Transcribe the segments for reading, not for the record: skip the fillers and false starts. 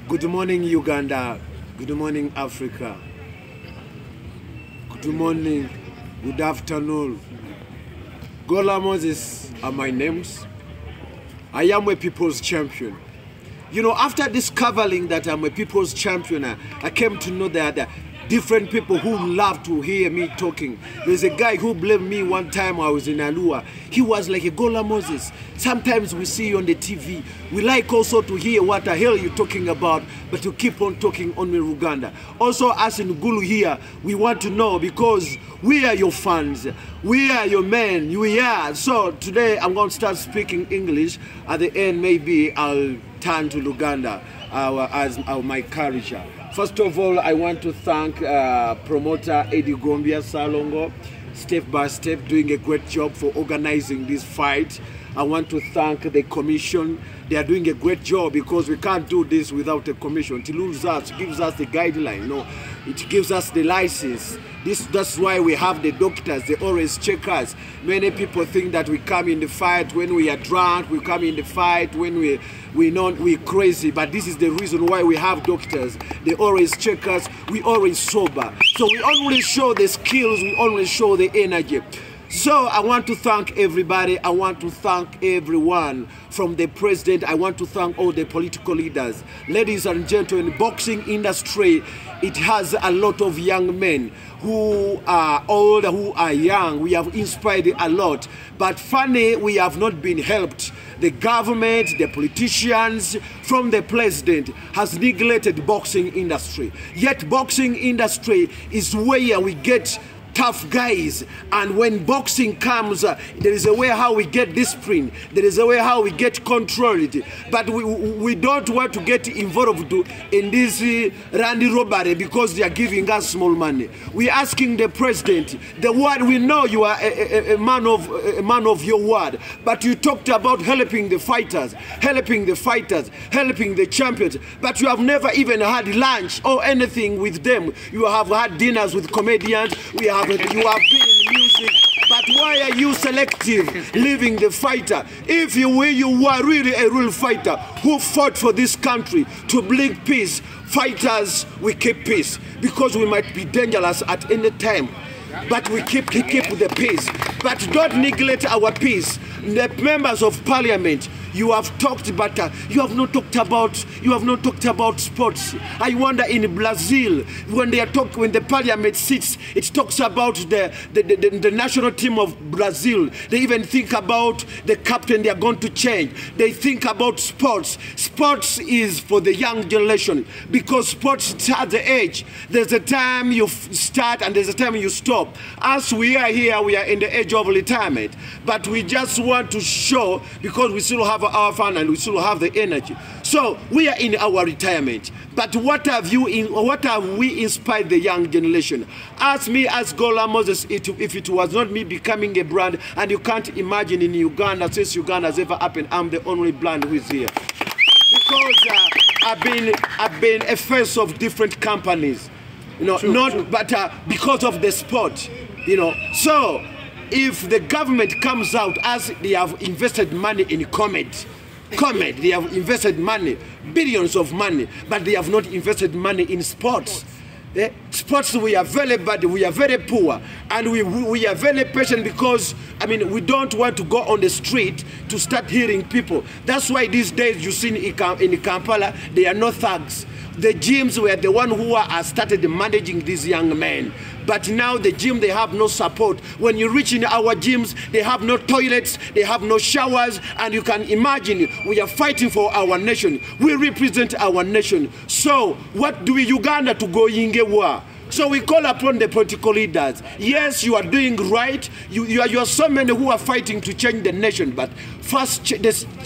Good morning, Uganda. Good morning, Africa. Good morning, good afternoon. GOLOLA Moses are my names. I am a people's champion. You know, after discovering that I'm a people's champion, I came to know that different people who love to hear me talking. There's a guy who blamed me one time I was in Alua. He was like a GOLOLA Moses. Sometimes we see you on the TV. We like also to hear what the hell you're talking about, but you keep on talking on Uganda. Also, us in Gulu here, we want to know because we are your fans. We are your men. We are. So today I'm going to start speaking English. At the end, maybe I'll turn to Luganda as my culture. First of all, I want to thank promoter Eddie Gombia Salongo, step by step, doing a great job for organizing this fight. I want to thank the commission. They are doing a great job because we can't do this without a commission. It gives us the guideline, you know, it gives us the license. That's why we have the doctors, they always check us. Many people think that we come in the fight when we are drunk, we come in the fight when we're crazy, but this is the reason why we have doctors. They always check us, we always sober. So we only show the skills, we only show the energy. So I want to thank everybody. I want to thank everyone from the president. I want to thank all the political leaders. Ladies and gentlemen, boxing industry, it has a lot of young men who are old, who are young. We have inspired a lot. But funny, we have not been helped. The government, the politicians, from the president has neglected boxing industry. Yet boxing industry is where we get tough guys, and when boxing comes, there is a way how we get discipline, there is a way how we get controlled, but we don't want to get involved in this randy robbery because they are giving us small money. We are asking the president, the word, we know you are a man of your word, but you talked about helping the fighters, helping the champions, but you have never even had lunch or anything with them. You have had dinners with comedians, you have been in music, but why are you selective, leaving the fighter? If you were really a real fighter who fought for this country to bring peace, fighters, we keep peace because we might be dangerous at any time. But we keep the peace. But don't neglect our peace. The members of parliament, you have talked, but you have not talked about sports. I wonder in Brazil, when the parliament sits, it talks about the national team of Brazil. They even think about the captain they are going to change. They think about sports. Sports is for the young generation because sports at the age. There's a time you start and there's a time you stop. As we are here, we are in the age of retirement, but we just want to show because we still have our fun and we still have the energy. So we are in our retirement. But what have we inspired the young generation? Ask me, as GOLOLA Moses, if it was not me becoming a brand, and you can't imagine in Uganda, since Uganda has ever happened, I'm the only brand who is here. Because I've been a face of different companies, you know, but because of the sport, you know. So if the government comes out as they have invested money in comedy, they have invested money, billions of money, but they have not invested money in sports. Sports, we are very bad, we are very poor, and we are very patient because, I mean, we don't want to go on the street to start hearing people. That's why these days you see in Kampala, there are no thugs. The gyms were the one who started managing these young men. But now the gym, they have no support. When you reach in our gyms, they have no toilets, they have no showers, and you can imagine we are fighting for our nation. We represent our nation. So what do we Uganda to go in war? So we call upon the political leaders. Yes, you are doing right. You are so many who are fighting to change the nation. But first,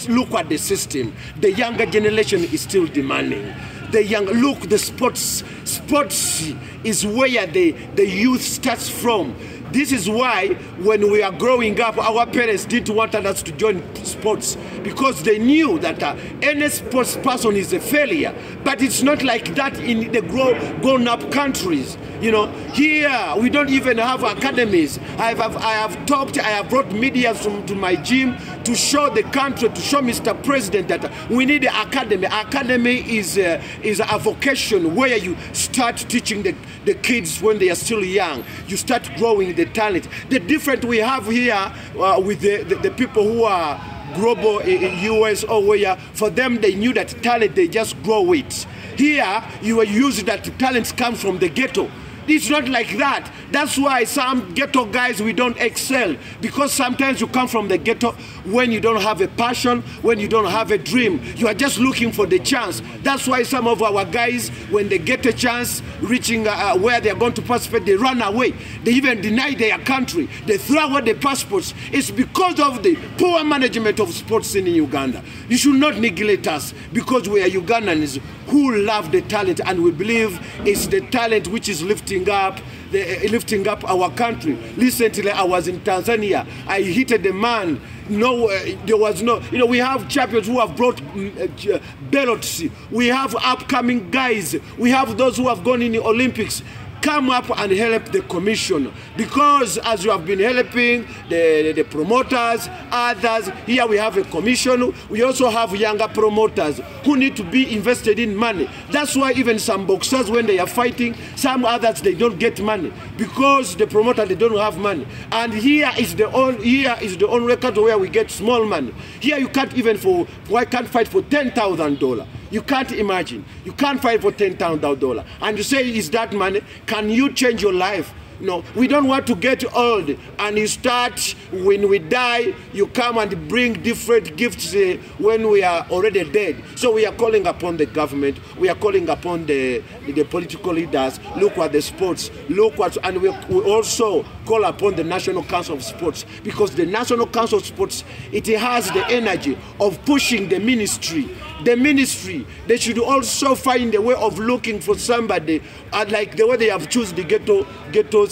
look at the system. The younger generation is still demanding. The sports is where the youth starts from. This is why when we are growing up, our parents didn't want us to join sports because they knew that any sports person is a failure. But it's not like that in the grown-up countries. You know, here we don't even have academies. I have brought media to my gym to show the country, to show Mr. President that we need an academy. Academy is a vocation where you start teaching the kids when they are still young. You start growing the talent. The difference we have here with the people who are global in US or where, for them they knew that talent they just grow it. Here you are used that talents come from the ghetto. It's not like that. That's why some ghetto guys, we don't excel. Because sometimes you come from the ghetto when you don't have a passion, when you don't have a dream. You are just looking for the chance. That's why some of our guys, when they get a chance, reaching where they are going to participate, they run away. They even deny their country. They throw away the passports. It's because of the poor management of sports in Uganda. You should not neglect us because we are Ugandans who love the talent, and we believe it's the talent which is lifting up our country. Recently, I was in Tanzania. I hit a man. No, there was no. You know, we have champions who have brought belts. We have upcoming guys. We have those who have gone in the Olympics. Come up and help the commission, because as you have been helping the promoters, others, here we have a commission. We also have younger promoters who need to be invested in money. That's why even some boxers, when they are fighting, some others, they don't get money because the promoter, they don't have money. And here is the only record where we get small money. Here you can't even I can't fight for $10,000. You can't imagine. You can't fight for $10,000. And you say, is that money? Can you change your life? No, we don't want to get old and you start, when we die, you come and bring different gifts when we are already dead. So we are calling upon the government, we are calling upon the political leaders, look at the sports, and we also call upon the National Council of Sports, because the National Council of Sports, it has the energy of pushing the ministry. The ministry, they should also find a way of looking for somebody, like the way they have chosen the ghetto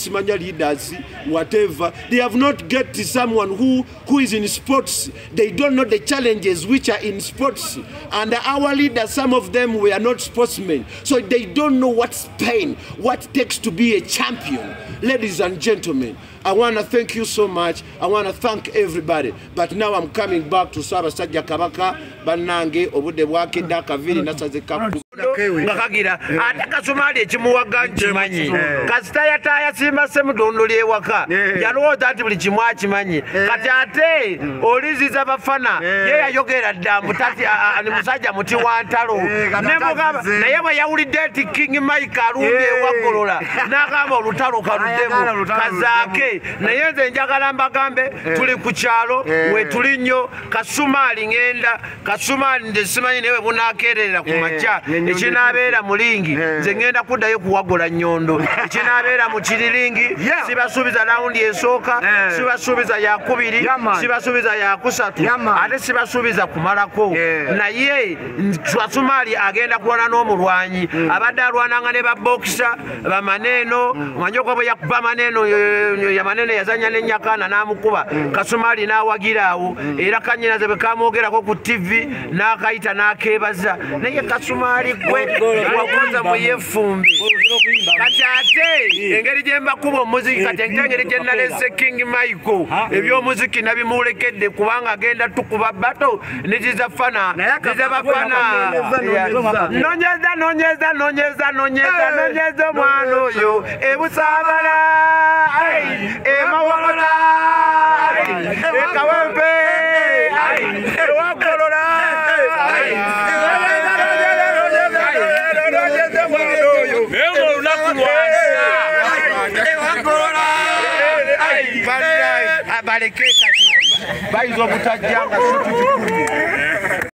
Simanya leaders, whatever. They have not get someone who is in sports. They don't know the challenges which are in sports. And our leaders, some of them were not sportsmen. So they don't know what's pain, what it takes to be a champion. Ladies and gentlemen, I want to thank you so much. I want to thank everybody. But now I'm coming back to Sarasajja Kabaka, Banange, Obude Wake, Dakavili, Nasaze Kapu. Ngakagira ataka Somali ekimuwaga nkimanyi kasita yataya simba semudondoli ewaka yalowooza ati buli kimu akimanyi kati ate oliziza bafana ye yayogera dda mutati ani musajja muti wa ntalo nemugamba naye bwe yawulidde ati King Mike alumbye ewagolola n'agamba olutalo kaluddemu kazaake naye nze njagala mbagambe tuli ku kyalo we tuli nnyo Kasumaali ngenda Kasumaali nze simanyi naye bunaakeerera ku makya ekinabeera mulingi nze ngenda kuddayo kuwagola nnyondo ekinabeera mu kiriringi sibasuubiza rawundi esooka sibasuubiza yakubiri sibasuubiza yakusatu ate sibasuubiza kumalako naye Kasumaali agenda kulwana n'omulwanyi abadde alwananga ne babokisa bamaneeno manyoko bwe yakuba maneeno yamanene yazanya n'ennyakaana n'amukuba Kasumaali n'awagira awo era kanyinaze bwe kamwogerako ku TV n'akayita n'akeebaza naye Kasumaali gwe wakoza mu yefumbi kati ate engeri gye mbakuba omuziki kati engeri gye nalese King Michael ebyomuziki nabimulekedde kubanga agenda tukuba bato nizizafana nizabafana nonyeza omwana oyo ebusabala emawolola ekawempe ewagolola baleke kati bayizo obutajjanga